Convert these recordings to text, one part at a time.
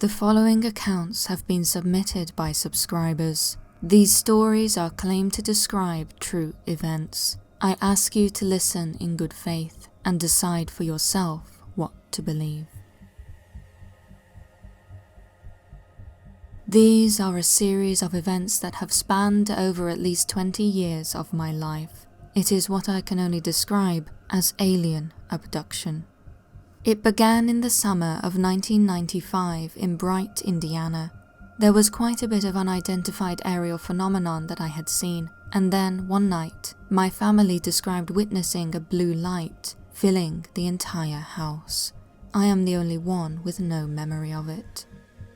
The following accounts have been submitted by subscribers. These stories are claimed to describe true events. I ask you to listen in good faith and decide for yourself what to believe. These are a series of events that have spanned over at least 20 years of my life. It is what I can only describe as alien abduction. It began in the summer of 1995 in Bright, Indiana. There was quite a bit of unidentified aerial phenomenon that I had seen, and then one night, my family described witnessing a blue light filling the entire house. I am the only one with no memory of it.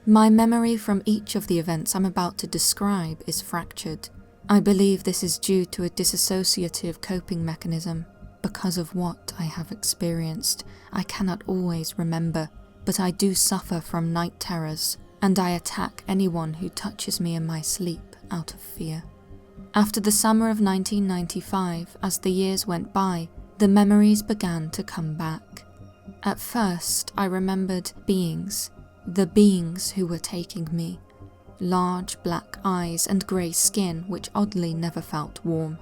My memory from each of the events I'm about to describe is fractured. I believe this is due to a dissociative coping mechanism. Because of what I have experienced, I cannot always remember, but I do suffer from night terrors, and I attack anyone who touches me in my sleep out of fear. After the summer of 1995, as the years went by, the memories began to come back. At first, I remembered beings. The beings who were taking me. Large black eyes and grey skin which oddly never felt warm.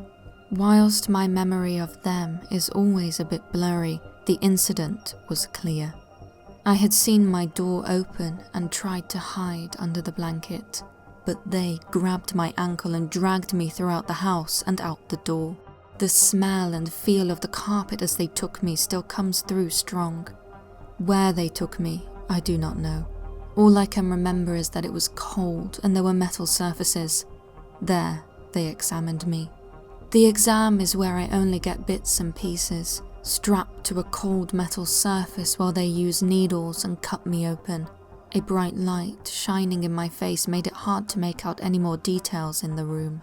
Whilst my memory of them is always a bit blurry, the incident was clear. I had seen my door open and tried to hide under the blanket, but they grabbed my ankle and dragged me throughout the house and out the door. The smell and feel of the carpet as they took me still comes through strong. Where they took me, I do not know. All I can remember is that it was cold and there were metal surfaces. There, they examined me. The exam is where I only get bits and pieces, strapped to a cold metal surface while they use needles and cut me open. A bright light shining in my face made it hard to make out any more details in the room.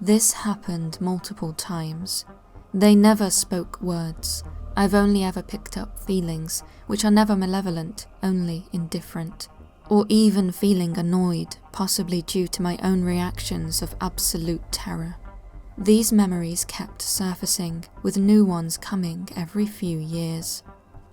This happened multiple times. They never spoke words. I've only ever picked up feelings, which are never malevolent, only indifferent, or even feeling annoyed, possibly due to my own reactions of absolute terror. These memories kept surfacing, with new ones coming every few years.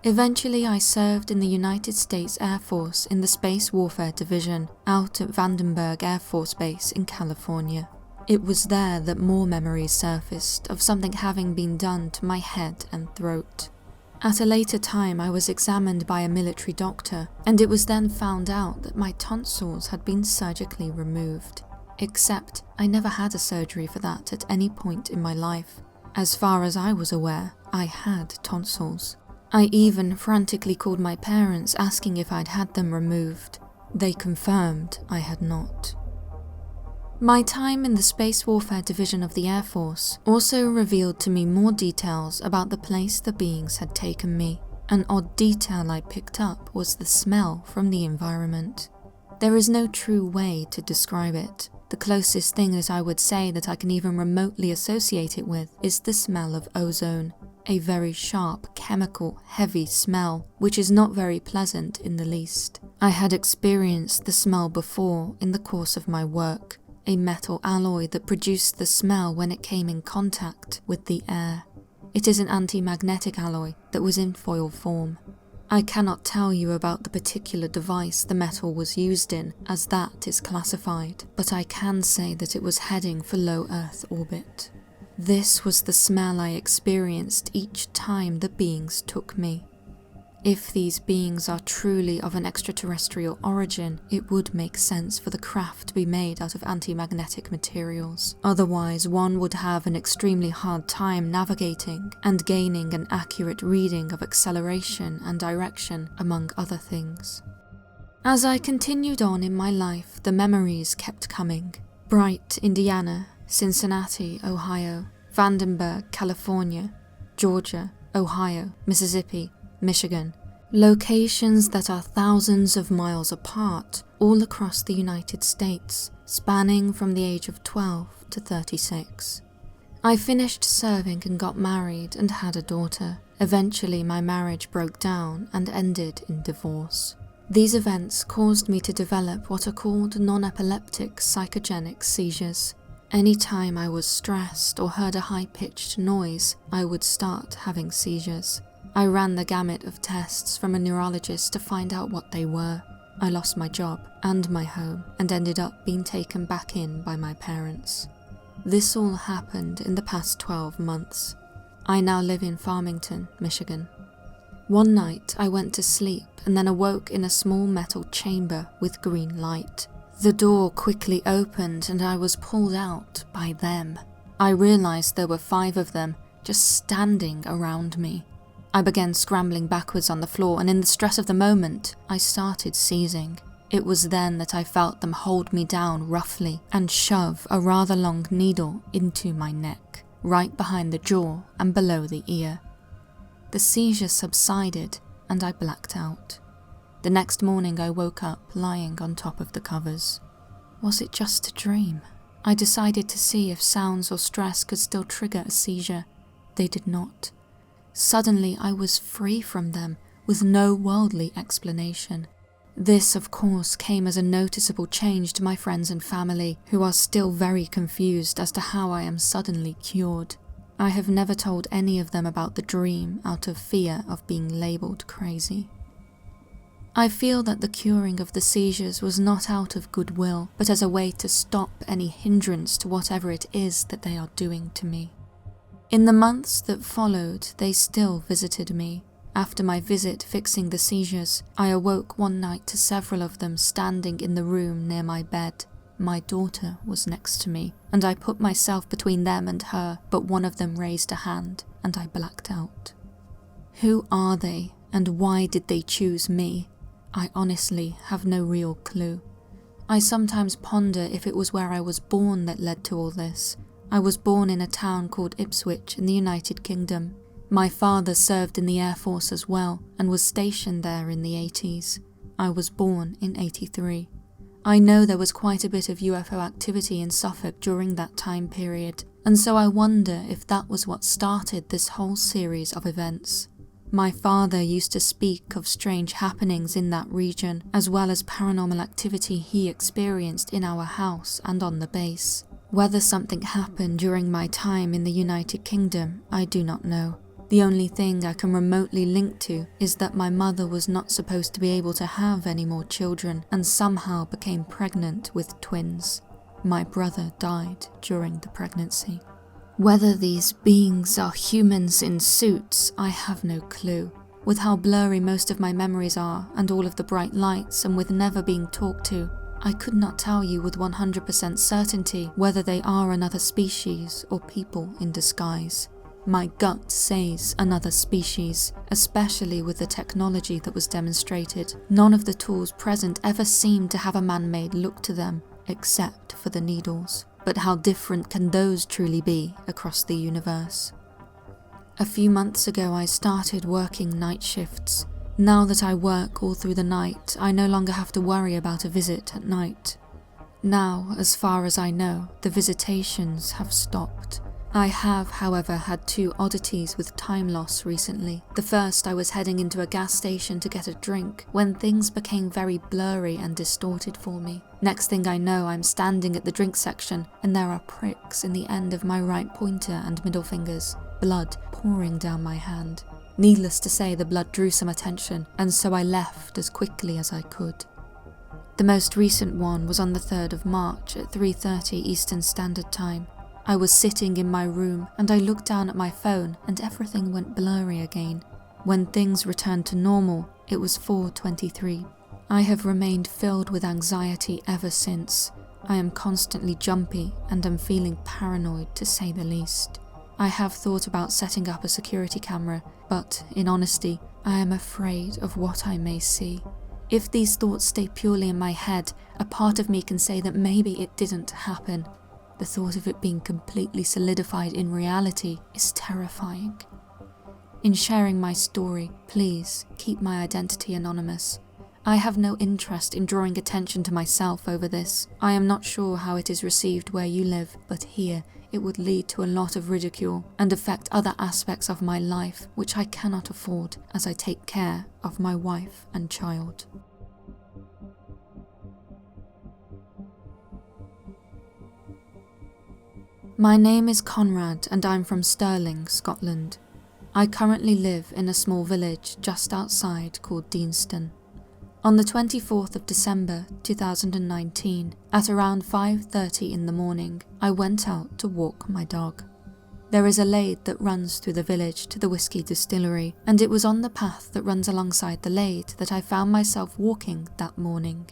Eventually I served in the United States Air Force in the Space Warfare Division out at Vandenberg Air Force Base in California. It was there that more memories surfaced of something having been done to my head and throat. At a later time I was examined by a military doctor, and it was then found out that my tonsils had been surgically removed. Except I never had a surgery for that at any point in my life. As far as I was aware, I had tonsils. I even frantically called my parents asking if I'd had them removed. They confirmed I had not. My time in the Space Warfare Division of the Air Force also revealed to me more details about the place the beings had taken me. An odd detail I picked up was the smell from the environment. There is no true way to describe it. The closest thing that I would say that I can even remotely associate it with is the smell of ozone. A very sharp, chemical, heavy smell, which is not very pleasant in the least. I had experienced the smell before in the course of my work. A metal alloy that produced the smell when it came in contact with the air. It is an anti-magnetic alloy that was in foil form. I cannot tell you about the particular device the metal was used in, as that is classified, but I can say that it was heading for low Earth orbit. This was the smell I experienced each time the beings took me. If these beings are truly of an extraterrestrial origin, it would make sense for the craft to be made out of anti-magnetic materials. Otherwise, one would have an extremely hard time navigating and gaining an accurate reading of acceleration and direction, among other things. As I continued on in my life, the memories kept coming. Bright, Indiana, Cincinnati, Ohio, Vandenberg, California, Georgia, Ohio, Mississippi, Michigan, locations that are thousands of miles apart, all across the United States, spanning from the age of 12 to 36. I finished serving and got married and had a daughter. Eventually my marriage broke down and ended in divorce. These events caused me to develop what are called non-epileptic psychogenic seizures. Anytime I was stressed or heard a high-pitched noise, I would start having seizures. I ran the gamut of tests from a neurologist to find out what they were. I lost my job and my home and ended up being taken back in by my parents. This all happened in the past 12 months. I now live in Farmington, Michigan. One night I went to sleep and then awoke in a small metal chamber with green light. The door quickly opened and I was pulled out by them. I realized there were 5 of them just standing around me. I began scrambling backwards on the floor, and in the stress of the moment, I started seizing. It was then that I felt them hold me down roughly and shove a rather long needle into my neck, right behind the jaw and below the ear. The seizure subsided and I blacked out. The next morning I woke up lying on top of the covers. Was it just a dream? I decided to see if sounds or stress could still trigger a seizure. They did not. Suddenly I was free from them with no worldly explanation. This, of course, came as a noticeable change to my friends and family, who are still very confused as to how I am suddenly cured. I have never told any of them about the dream out of fear of being labelled crazy. I feel that the curing of the seizures was not out of goodwill, but as a way to stop any hindrance to whatever it is that they are doing to me. In the months that followed, they still visited me. After my visit fixing the seizures, I awoke one night to several of them standing in the room near my bed. My daughter was next to me, and I put myself between them and her, but one of them raised a hand, and I blacked out. Who are they, and why did they choose me? I honestly have no real clue. I sometimes ponder if it was where I was born that led to all this. I was born in a town called Ipswich in the United Kingdom. My father served in the Air Force as well and was stationed there in the 80s. I was born in 83. I know there was quite a bit of UFO activity in Suffolk during that time period, and so I wonder if that was what started this whole series of events. My father used to speak of strange happenings in that region, as well as paranormal activity he experienced in our house and on the base. Whether something happened during my time in the United Kingdom, I do not know. The only thing I can remotely link to is that my mother was not supposed to be able to have any more children and somehow became pregnant with twins. My brother died during the pregnancy. Whether these beings are humans in suits, I have no clue. With how blurry most of my memories are and all of the bright lights and with never being talked to, I could not tell you with 100% certainty whether they are another species or people in disguise. My gut says another species, especially with the technology that was demonstrated. None of the tools present ever seemed to have a man-made look to them, except for the needles. But how different can those truly be across the universe? A few months ago I started working night shifts. Now that I work all through the night, I no longer have to worry about a visit at night. Now, as far as I know, the visitations have stopped. I have, however, had 2 oddities with time loss recently. The first, I was heading into a gas station to get a drink when things became very blurry and distorted for me. Next thing I know, I'm standing at the drink section and there are pricks in the end of my right pointer and middle fingers, blood pouring down my hand. Needless to say, the blood drew some attention, and so I left as quickly as I could. The most recent one was on the 3rd of March at 3:30 Eastern Standard Time. I was sitting in my room and I looked down at my phone and everything went blurry again. When things returned to normal, it was 4:23. I have remained filled with anxiety ever since. I am constantly jumpy and am feeling paranoid to say the least. I have thought about setting up a security camera, but in honesty, I am afraid of what I may see. If these thoughts stay purely in my head, a part of me can say that maybe it didn't happen. The thought of it being completely solidified in reality is terrifying. In sharing my story, please keep my identity anonymous. I have no interest in drawing attention to myself over this. I am not sure how it is received where you live, but here it would lead to a lot of ridicule and affect other aspects of my life which I cannot afford as I take care of my wife and child. My name is Conrad and I'm from Stirling, Scotland. I currently live in a small village just outside called Deanston. On the 24th of December 2019, at around 5:30 in the morning, I went out to walk my dog. There is a lade that runs through the village to the whiskey distillery, and it was on the path that runs alongside the lade that I found myself walking that morning.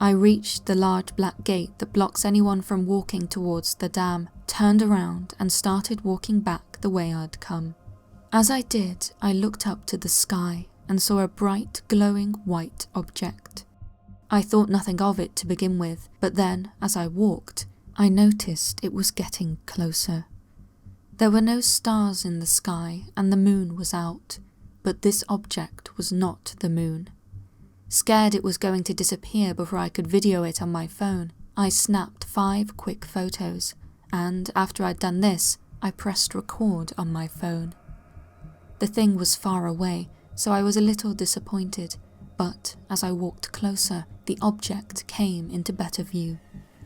I reached the large black gate that blocks anyone from walking towards the dam, turned around and started walking back the way I'd come. As I did, I looked up to the sky and saw a bright, glowing white object. I thought nothing of it to begin with, but then, as I walked, I noticed it was getting closer. There were no stars in the sky and the moon was out, but this object was not the moon. Scared it was going to disappear before I could video it on my phone, I snapped 5 quick photos, and after I'd done this, I pressed record on my phone. The thing was far away, so I was a little disappointed, but as I walked closer, the object came into better view.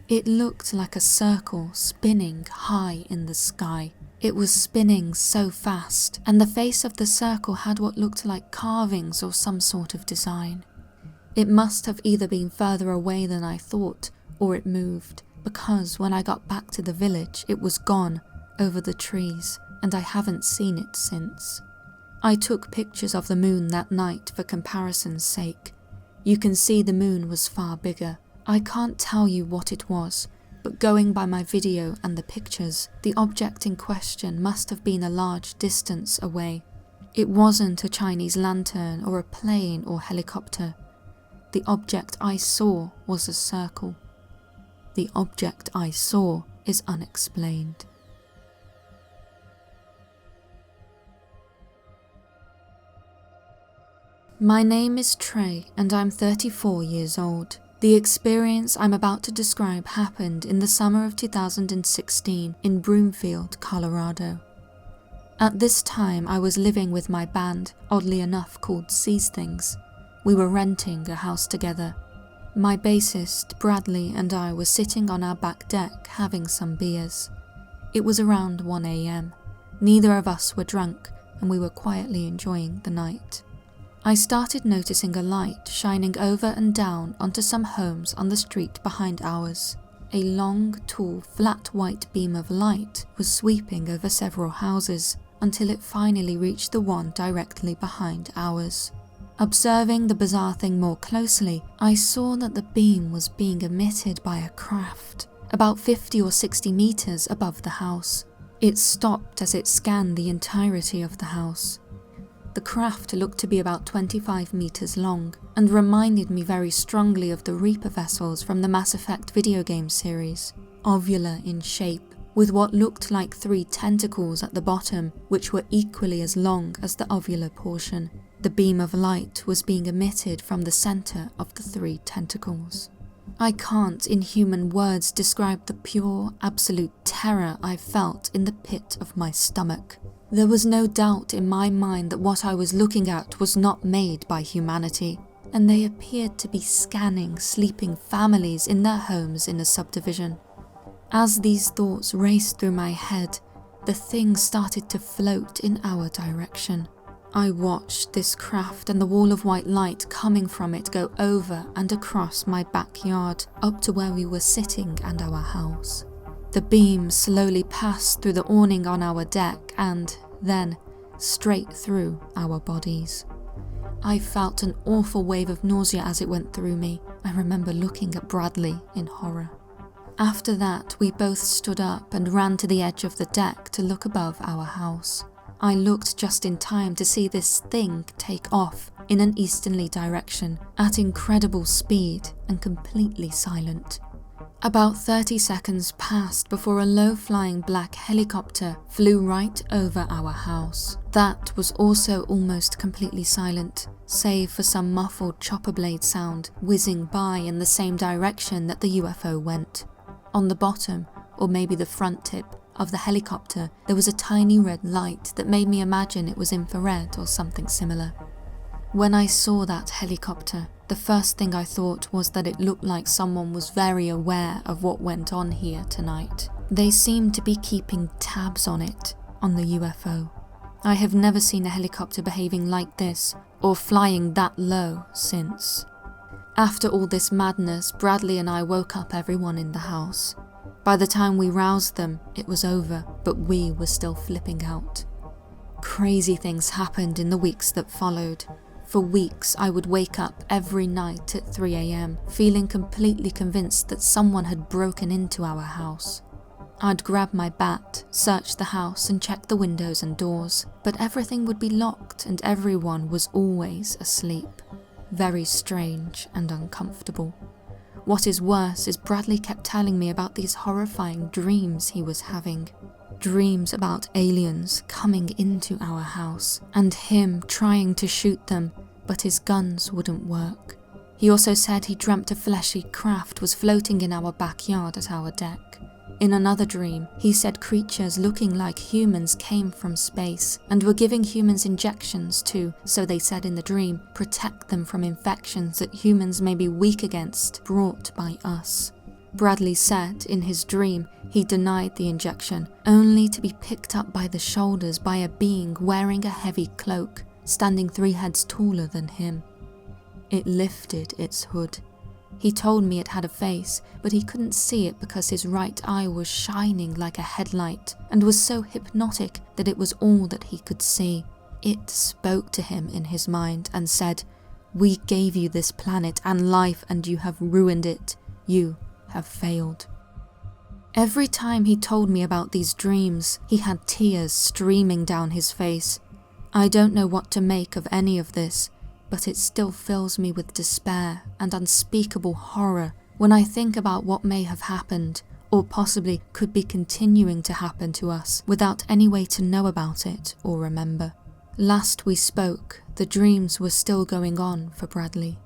It looked like a circle spinning high in the sky. It was spinning so fast, and the face of the circle had what looked like carvings or some sort of design. It must have either been further away than I thought, or it moved, because when I got back to the village, it was gone, over the trees, and I haven't seen it since. I took pictures of the moon that night for comparison's sake. You can see the moon was far bigger. I can't tell you what it was, but going by my video and the pictures, the object in question must have been a large distance away. It wasn't a Chinese lantern or a plane or helicopter. The object I saw was a circle. The object I saw is unexplained. My name is Trey and I'm 34 years old. The experience I'm about to describe happened in the summer of 2016 in Broomfield, Colorado. At this time I was living with my band, oddly enough called SeesThings. We were renting a house together. My bassist, Bradley, and I were sitting on our back deck having some beers. It was around 1 AM. Neither of us were drunk and we were quietly enjoying the night. I started noticing a light shining over and down onto some homes on the street behind ours. A long, tall, flat white beam of light was sweeping over several houses until it finally reached the one directly behind ours. Observing the bizarre thing more closely, I saw that the beam was being emitted by a craft, about 50 or 60 meters above the house. It stopped as it scanned the entirety of the house. The craft looked to be about 25 meters long and reminded me very strongly of the Reaper vessels from the Mass Effect video game series, ovular in shape, with what looked like 3 tentacles at the bottom, which were equally as long as the ovular portion. The beam of light was being emitted from the center of the 3 tentacles. I can't, in human words, describe the pure, absolute terror I felt in the pit of my stomach. There was no doubt in my mind that what I was looking at was not made by humanity, and they appeared to be scanning sleeping families in their homes in a subdivision. As these thoughts raced through my head, the thing started to float in our direction. I watched this craft and the wall of white light coming from it go over and across my backyard, up to where we were sitting and our house. The beam slowly passed through the awning on our deck and, then, straight through our bodies. I felt an awful wave of nausea as it went through me. I remember looking at Bradley in horror. After that, we both stood up and ran to the edge of the deck to look above our house. I looked just in time to see this thing take off in an easterly direction at incredible speed and completely silent. About 30 seconds passed before a low-flying black helicopter flew right over our house. That was also almost completely silent, save for some muffled chopper blade sound whizzing by in the same direction that the UFO went. On the bottom, or maybe the front tip, of the helicopter, there was a tiny red light that made me imagine it was infrared or something similar. When I saw that helicopter, the first thing I thought was that it looked like someone was very aware of what went on here tonight. They seemed to be keeping tabs on it, on the UFO. I have never seen a helicopter behaving like this, or flying that low since. After all this madness, Bradley and I woke up everyone in the house. By the time we roused them, it was over, but we were still flipping out. Crazy things happened in the weeks that followed. For weeks, I would wake up every night at 3 a.m, feeling completely convinced that someone had broken into our house. I'd grab my bat, search the house and check the windows and doors, but everything would be locked and everyone was always asleep. Very strange and uncomfortable. What is worse is Bradley kept telling me about these horrifying dreams he was having. Dreams about aliens coming into our house and him trying to shoot them, but his guns wouldn't work. He also said he dreamt a fleshy craft was floating in our backyard at our deck. In another dream, he said creatures looking like humans came from space and were giving humans injections to, so they said in the dream, protect them from infections that humans may be weak against, brought by us. Bradley said in his dream he denied the injection, only to be picked up by the shoulders by a being wearing a heavy cloak, standing 3 heads taller than him. It lifted its hood. He told me it had a face, but he couldn't see it because his right eye was shining like a headlight and was so hypnotic that it was all that he could see. It spoke to him in his mind and said, "We gave you this planet and life and you have ruined it. You have failed." Every time he told me about these dreams, he had tears streaming down his face. I don't know what to make of any of this, but it still fills me with despair and unspeakable horror when I think about what may have happened, or possibly could be continuing to happen to us without any way to know about it or remember. Last we spoke, the dreams were still going on for Bradley.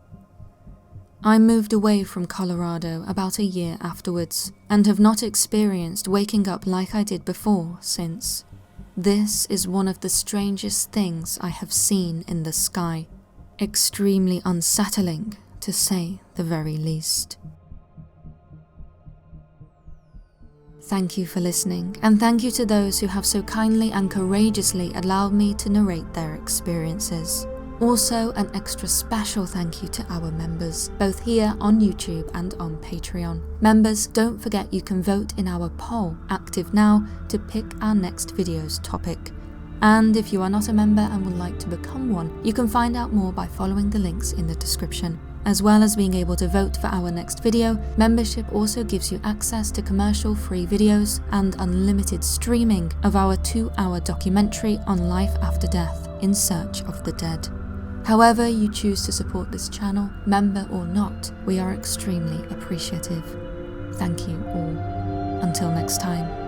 I moved away from Colorado about a year afterwards, and have not experienced waking up like I did before since. This is one of the strangest things I have seen in the sky. Extremely unsettling, to say the very least. Thank you for listening, and thank you to those who have so kindly and courageously allowed me to narrate their experiences. Also, an extra special thank you to our members, both here on YouTube and on Patreon. Members, don't forget you can vote in our poll, active now, to pick our next video's topic. And if you are not a member and would like to become one, you can find out more by following the links in the description. As well as being able to vote for our next video, membership also gives you access to commercial-free videos and unlimited streaming of our 2-hour documentary on life after death, In Search of the Dead. However you choose to support this channel, member or not, we are extremely appreciative. Thank you all. Until next time.